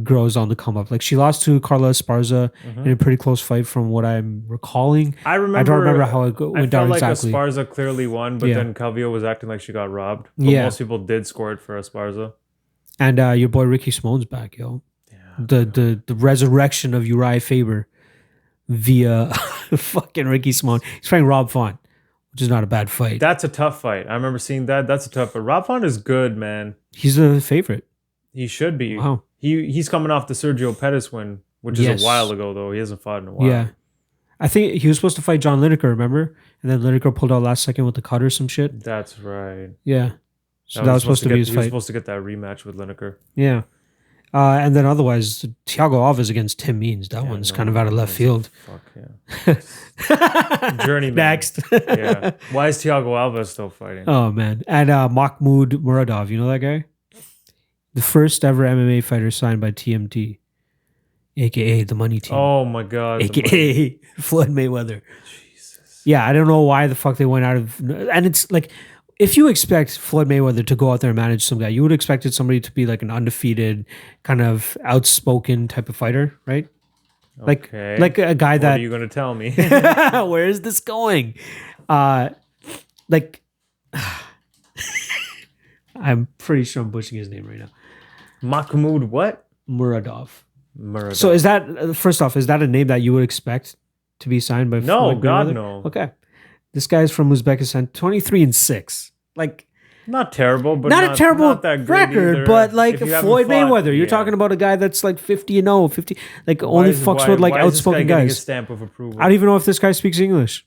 girls on the come up. Like she lost to Carla Esparza in a pretty close fight, from what I'm recalling. I don't remember how it went down exactly. I felt like Esparza clearly won, but then Calvillo was acting like she got robbed. But most people did score it for Esparza. And your boy Ricky Simone's back, yo. Yeah, the resurrection of Uriah Faber via fucking Ricky Simone. He's fighting Rob Font, which is not a bad fight. That's a tough fight. I remember seeing that. That's a tough fight. Rob Font is good, man. He's the favorite. He should be. Wow. He's coming off the Sergio Pettis win, which is a while ago, though. He hasn't fought in a while. Yeah. I think he was supposed to fight John Lineker, remember? And then Lineker pulled out last second with the cut or some shit. That's right. Yeah. So that was supposed to be his fight. He was supposed to get that rematch with Lineker. Yeah. And then otherwise, Thiago Alves against Tim Means. That one's kind of out of left field. Fuck yeah. Journeyman. Next. Yeah. Why is Thiago Alves still fighting? Oh, man. And Mahmoud Muradov, you know that guy? The first ever MMA fighter signed by TMT, a.k.a. the money team. Oh, my God. A.k.a. Floyd Mayweather. Jesus. Yeah, I don't know why the fuck they went out of... And it's like... If you expect Floyd Mayweather to go out there and manage some guy, you would expect somebody to be like an undefeated, kind of outspoken type of fighter, right? Okay. Like a guy that... What are you going to tell me? Where is this going? Like... I'm pretty sure I'm butchering his name right now. Mahmoud what? Muradov. So is that... First off, is that a name that you would expect to be signed by Floyd Mayweather? God, no. Okay. This guy's from Uzbekistan, 23-6. Like, not terrible, but not a terrible not that record. Either. But like Floyd Mayweather, you're talking about a guy that's like 50-0, 50, like only fucks with like outspoken guys. A stamp of approval? I don't even know if this guy speaks English.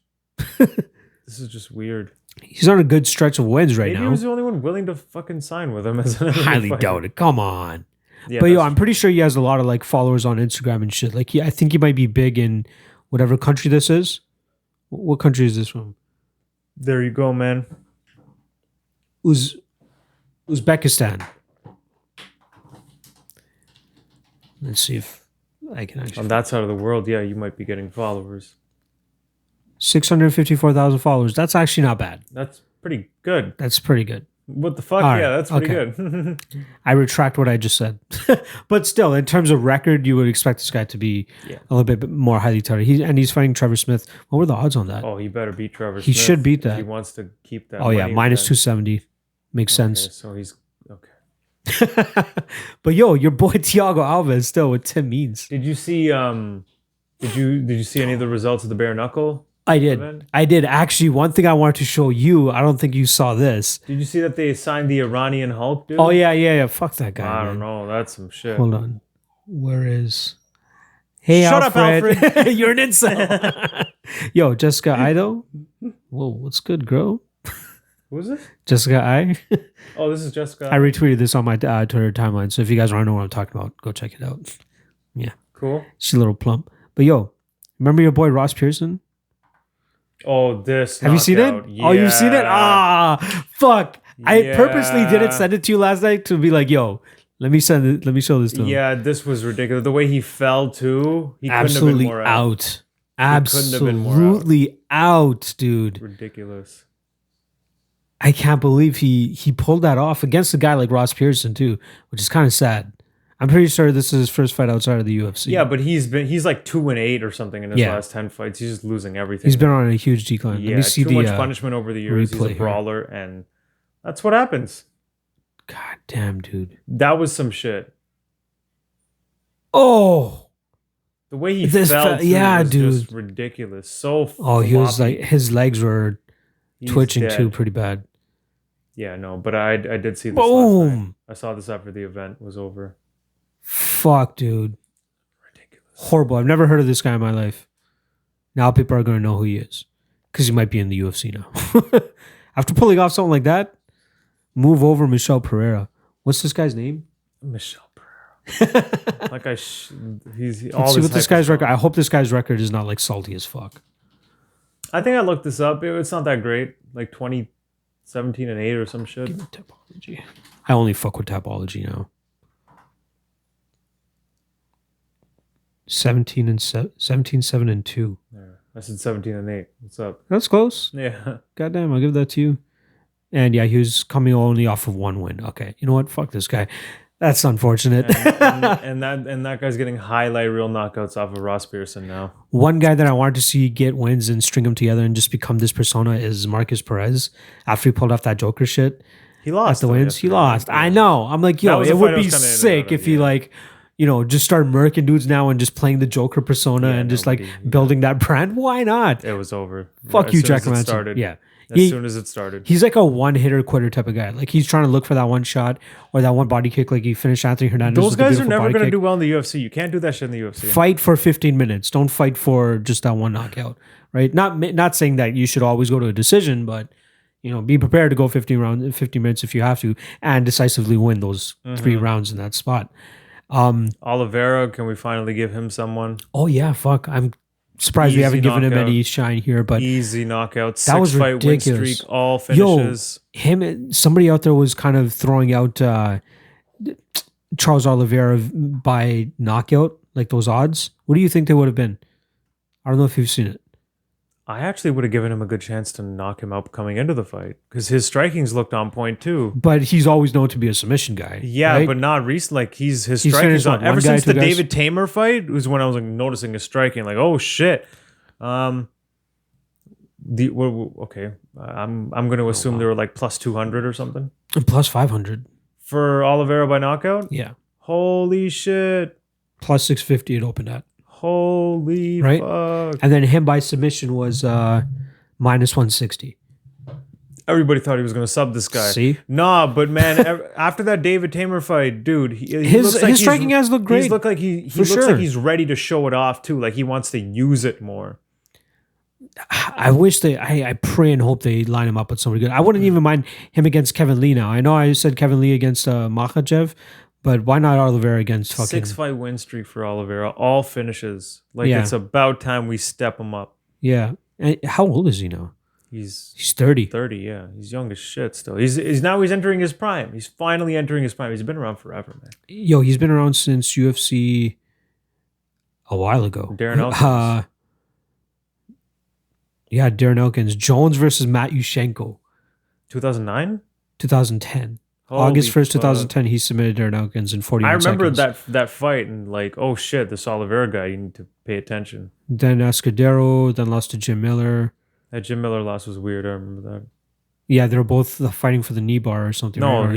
This is just weird. He's on a good stretch of wins right now. Maybe he was the only one willing to fucking sign with him. As an highly fighter. doubt it. Come on. Yeah, but I'm pretty sure he has a lot of like followers on Instagram and shit. Like, I think he might be big in whatever country this is. What country is this from? There you go, man. Uzbekistan. Let's see if I can actually... On that side of the world, yeah, you might be getting followers. 654,000 followers. That's actually not bad. That's pretty good. That's pretty good. What the fuck? Right. Yeah, that's pretty good. I retract what I just said. But still, in terms of record, you would expect this guy to be a little bit more highly touted. He's fighting Trevor Smith. What were the odds on that? Oh, he better beat Trevor Smith. He should beat that. If he wants to keep that. Oh, yeah, minus 270. Makes sense. So he's... Okay. But yo, your boy Thiago Alves still with Tim Means. Did you see did you see any of the results of the bare knuckle? I did. Event? I did. Actually, one thing I wanted to show you, I don't think you saw this. Did you see that they signed the Iranian Hulk, dude? Oh, yeah. Fuck that guy. I don't know. That's some shit. Hold on. Where is... Hey, Shut Alfred. up, Alfred. You're an incel. Yo, Jessica Ido. Whoa, what's good, girl? Who is it? Jessica I. Oh, this is Jessica. I retweeted this on my Twitter timeline, so if you guys want to know what I'm talking about, go check it out. Yeah. Cool. She's a little plump. But yo, remember your boy Ross Pearson? Oh, this. Have you seen it? Yeah. Oh, you've seen it? Ah, fuck. Yeah. I purposely didn't send it to you last night to be like, yo, let me send it. Let me show this to him. Yeah, this was ridiculous. The way he fell too. He absolutely couldn't have been more out. Absolutely out, dude. Ridiculous. I can't believe he pulled that off against a guy like Ross Pearson too, which is kind of sad. I'm pretty sure this is his first fight outside of the UFC. Yeah, but he's like 2-8 or something in his last 10 fights. He's just losing everything. He's been on a huge decline. Yeah, too much punishment over the years. He's a brawler, and that's what happens. God damn, dude. That was some shit. Oh, the way he fell, was dude, just ridiculous. So he was like, his legs were twitching too, pretty bad. Yeah, no, but I did see this. Boom! Last night. I saw this after the event was over. Fuck, dude. Ridiculous. Horrible. I've never heard of this guy in my life. Now people are going to know who he is because he might be in the UFC now. After pulling off something like that, move over Michel Pereira. What's this guy's name? Michel Pereira. Like he's all. Let's see what this guy's record. I hope this guy's record is not like salty as fuck. I think I looked this up. It's not that great. Like 17-8 or some shit. Tapology. I only fuck with Tapology now. 17-7-2. Yeah, I said 17-8. What's up? That's close. Yeah. Goddamn, I'll give that to you. And yeah, he was coming only off of one win. Okay, you know what? Fuck this guy. That's unfortunate. and that guy's getting highlight reel knockouts off of Ross Pearson now. One guy that I wanted to see get wins and string them together and just become this persona is Marcus Perez. After he pulled off that Joker shit, he lost at the wins. He lost. Yeah. I know. I'm like, yo, it would be sick if he like, you know, just start murking dudes now and just playing the Joker persona and just like building that brand. Why not? It was over. Fuck you, Jack Manson. Yeah. As soon as it started. He's like a one-hitter quitter type of guy. Like he's trying to look for that one shot or that one body kick like he finished Anthony Hernandez. Those guys are never going to do well in the UFC. You can't do that shit in the UFC. Fight for 15 minutes. Don't fight for just that one knockout, right? Not saying that you should always go to a decision, but you know, be prepared to go 50 minutes if you have to and decisively win those 3 rounds in that spot. Oliveira, can we finally give him someone? Oh yeah, fuck. I'm surprised we haven't given him any shine here, but easy knockout, that was ridiculous. 6-fight win streak, all finishes. Somebody out there was kind of throwing out Charles Oliveira by knockout, like those odds. What do you think they would have been? I don't know if you've seen it. I actually would have given him a good chance to knock him out coming into the fight because his striking's looked on point too. But he's always known to be a submission guy. Yeah, right? but not recent. Like his striking's on. Ever since the David Tamer fight was when I was like noticing his striking. Like, oh shit. Okay, I'm going to assume they were like plus 200 or something. Plus 500 for Oliveira by knockout. Yeah. Holy shit. Plus 650 it opened at. Holy fuck. And then him by submission was minus 160. Everybody thought he was going to sub this guy. See? Nah, but man, after that David Tamer fight, dude, his striking has looked great. He looks like he's ready to show it off too. Like he wants to use it more. I wish I pray and hope they line him up with somebody good. I wouldn't even mind him against Kevin Lee now. I know I said Kevin Lee against Makhachev, but why not Oliveira against fucking 6-fight win streak for Oliveira, all finishes. Like it's about time we step him up. Yeah. And how old is he now? He's 30. 30, yeah. He's young as shit still. He's entering his prime. He's finally entering his prime. He's been around forever, man. Yo, he's been around since UFC a while ago. Darren Elkins. Yeah, Darren Elkins. Jones versus Matt Yushchenko. 2009? 2010. August 1st, 2010, he submitted Darren Elkins in 41 seconds. I remember that fight and like, oh shit, this Oliveira guy, you need to pay attention. Then Escudero, then lost to Jim Miller. That Jim Miller loss was weird. I remember that. Yeah, they were both fighting for the knee bar or something. No, right?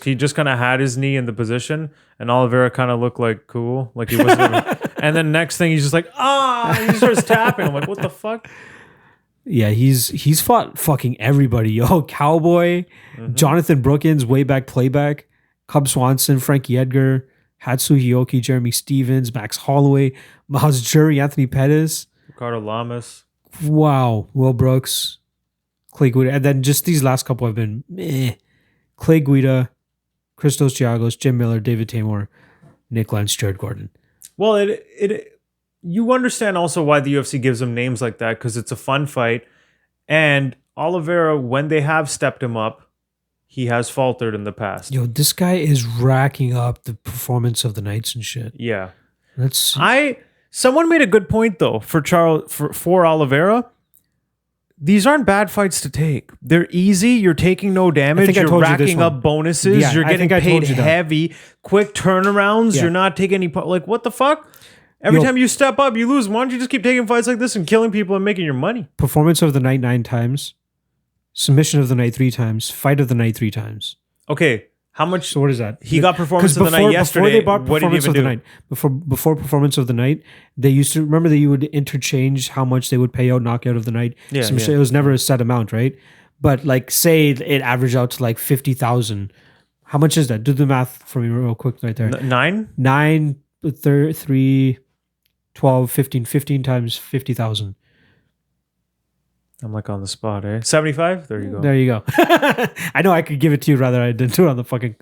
he just kind of had his knee in the position, and Oliveira kind of looked like cool, like he wasn't. And then next thing he's just like, he starts tapping. I'm like, what the fuck? Yeah, he's fought fucking everybody. Yo, Cowboy, Jonathan Brookins, way back playback, Cub Swanson, Frankie Edgar, Hatsu Hioki, Jeremy Stevens, Max Holloway, Miles Jury, Anthony Pettis, Ricardo Lamas. Wow, Will Brooks, Clay Guida, and then just these last couple have been meh. Clay Guida, Christos Giagos, Jim Miller, David Taymor, Nick Lentz, Jared Gordon. Well, you understand also why the UFC gives him names like that, because it's a fun fight. And Oliveira, when they have stepped him up, he has faltered in the past. Yo, this guy is racking up the performance of the nights and shit. Yeah. Someone made a good point though for Oliveira. These aren't bad fights to take. They're easy. You're taking no damage. You're racking up bonuses. Yeah, you're getting paid heavy. Quick turnarounds. Yeah. You're not taking any... Like, what the fuck? Every time you step up, you lose. Why don't you just keep taking fights like this and killing people and making your money? Performance of the night 9 times. Submission of the night 3 times. Fight of the night 3 times. Okay. How much? So what is that? He got performance of the night yesterday. Before they bought performance of the night, before performance of the night, they used to remember that you would interchange how much they would pay out knockout of the night. Yeah, It was never a set amount, right? But like, say it averaged out to like 50,000. How much is that? Do the math for me real quick, right there. 9, 3, 12, 15 times 50,000. I'm like on the spot, eh? 75? There you go. There you go. I know I could give it to you rather I didn't do it on the fucking...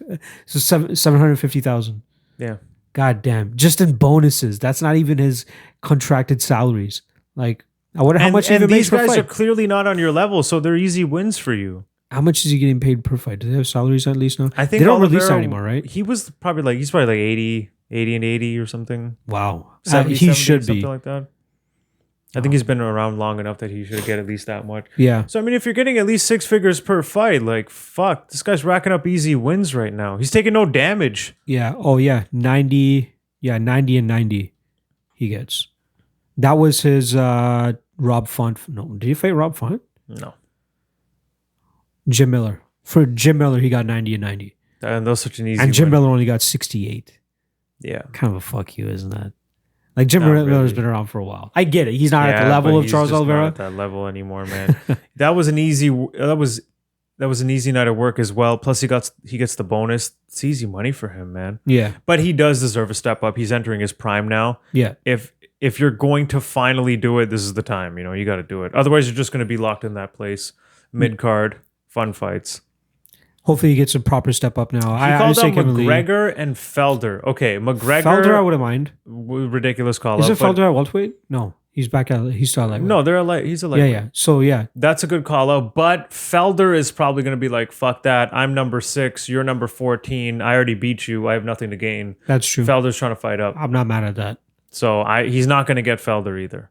So 750,000. Yeah. God damn. Just in bonuses. That's not even his contracted salaries. Like, I wonder how much he even makes these per guys fight. are clearly not on your level, so they're easy wins for you. How much is he getting paid per fight? Do they have salaries at least now? I think they don't release that Oliveira, anymore, right? He's probably like 80 and 80 or something. Wow. 70, He 70, should something be. like that. I think he's been around long enough that he should get at least that much. Yeah. So, I mean, if you're getting at least 6 figures per fight, like, fuck, this guy's racking up easy wins right now. He's taking no damage. Yeah. Oh, yeah. 90. Yeah, 90 and 90 he gets. That was his Rob Font. No, did you fight Rob Font? No. Jim Miller. For Jim Miller, he got 90 and 90. And that was such an easy And Jim win. Miller only got 68. Yeah. Kind of a fuck you, isn't that? Like Jim Not Miller's really. been around for a while. I get it. He's not at the Yeah, level but of he's Charles just Oliveira. not at that level anymore, man. That was an easy night of work as well. Plus he gets the bonus. It's easy money for him, man. Yeah. But he does deserve a step up. He's entering his prime now. Yeah. If you're going to finally do it, this is the time. You know, you got to do it. Otherwise, you're just going to be locked in that place. Mid card, fun fights. Hopefully he gets a proper step up now. He called out McGregor and Felder. Okay, McGregor. Felder, I wouldn't mind. Ridiculous call Is out. it Felder at welterweight? No, he's back at. He's still at lightweight. No, he's a lightweight. Yeah. So yeah, That's a good call out. But Felder is probably going to be like, fuck that. I'm number 6. You're number 14. I already beat you. I have nothing to gain. that's true. Felder's trying to fight up. I'm not mad at that. So he's not going to get Felder either.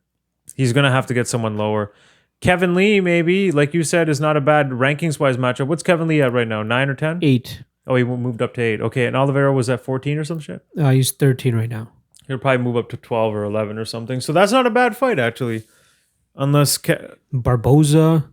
He's going to have to get someone lower. Kevin Lee, maybe, like you said, is not a bad rankings-wise matchup. What's Kevin Lee at right now? 9 or 10? 8. Oh, he moved up to 8. Okay, and Oliveira was at 14 or some shit? He's 13 right now. He'll probably move up to 12 or 11 or something. So that's not a bad fight, actually. Unless... Barboza,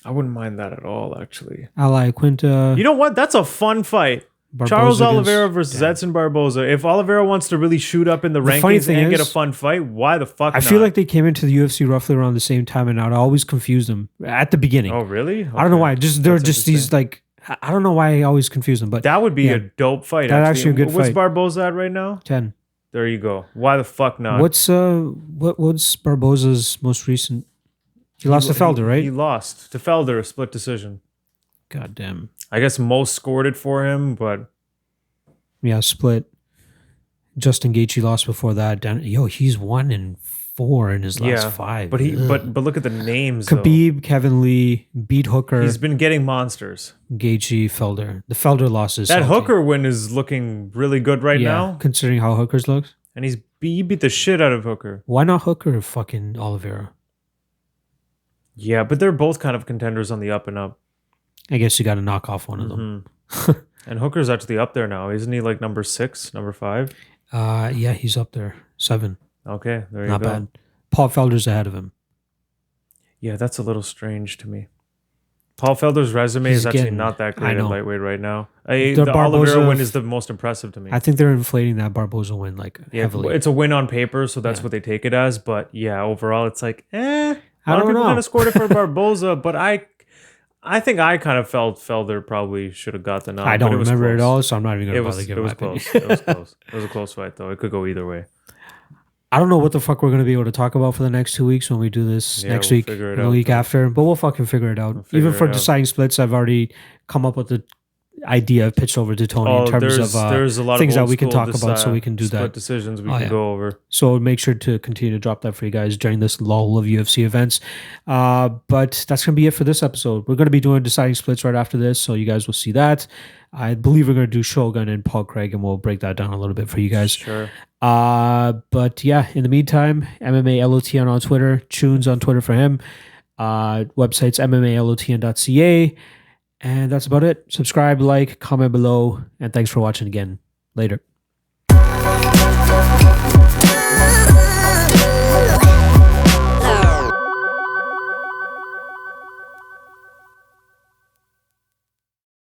I wouldn't mind that at all, actually. Ali Quinta. You know what? That's a fun fight. Barboza Charles against- Oliveira versus Edson Barboza. If Oliveira wants to really shoot up in the funny rankings thing and get a is, fun fight, why the fuck I not? feel like they came into the UFC roughly around the same time, and I'd always confuse them at the beginning. Oh, really? I don't know why. They're That's just these like I don't know why I always confuse them. But That would be Yeah. a dope fight, That's actually. actually a good What's fight. Barboza at right now? 10. There you go. Why the fuck not? What's Barboza's most recent? He lost to Felder, right? He lost to Felder, a split decision. God damn. I guess most scored it for him, but Yeah, split. Justin Gaethje lost before that. He's 1-4 in his last 5. But look at the names. though. Khabib, Kevin Lee, beat Hooker, He's been getting monsters. Gaethje, Felder. The Felder losses. That Hooker win is looking really good right now, considering how Hooker's looks. and he beat the shit out of Hooker. Why not Hooker? Fucking Oliveira. Yeah, but they're both kind of contenders on the up and up. I guess you got to knock off one of them. And Hooker's actually up there now, isn't he? Like number 6, number 5. Yeah, he's up there. 7. Okay, there you Not go. bad. Paul Felder's ahead of him. Yeah, that's a little strange to me. Paul Felder's resume He's is actually getting- not that I great at know. lightweight right now. The The Oliveira Barboza- win is the most impressive to me. I think they're inflating that Barboza win like Yeah, heavily. it's a win on paper, so that's Yeah. what they take it as. But yeah, overall, it's like, A I lot of don't people know. kind of scored it for Barboza, but I think I kind of felt Felder probably should have got the nod. I don't but it was remember it close. all, so I'm not even It going to was, bother it giving was my opinion. close. It was close. It was a close fight, though. It could go either way. I don't know what the fuck we're going to be able to talk about for the next 2 weeks when we do this Yeah, next we'll week figure it and the out, week though. after, but we'll fucking figure it out. figure Even for it out. deciding splits, I've already come up with the idea I've pitched over to Tony in terms of there's a lot things of that old we can school talk about, so we can do split that. decisions we Oh, can yeah. go over. So make sure to continue to drop that for you guys during this lull of UFC events. But that's going to be it for this episode. We're going to be doing deciding splits right after this, so you guys will see that. I believe we're going to do Shogun and Paul Craig, and we'll break that down a little bit for you guys. Sure. But yeah, in the meantime, MMA LOTN on Twitter, Tunes on Twitter for him. Websites MMALOTN.ca. And that's about it. Subscribe, like, comment below, and thanks for watching again. Later.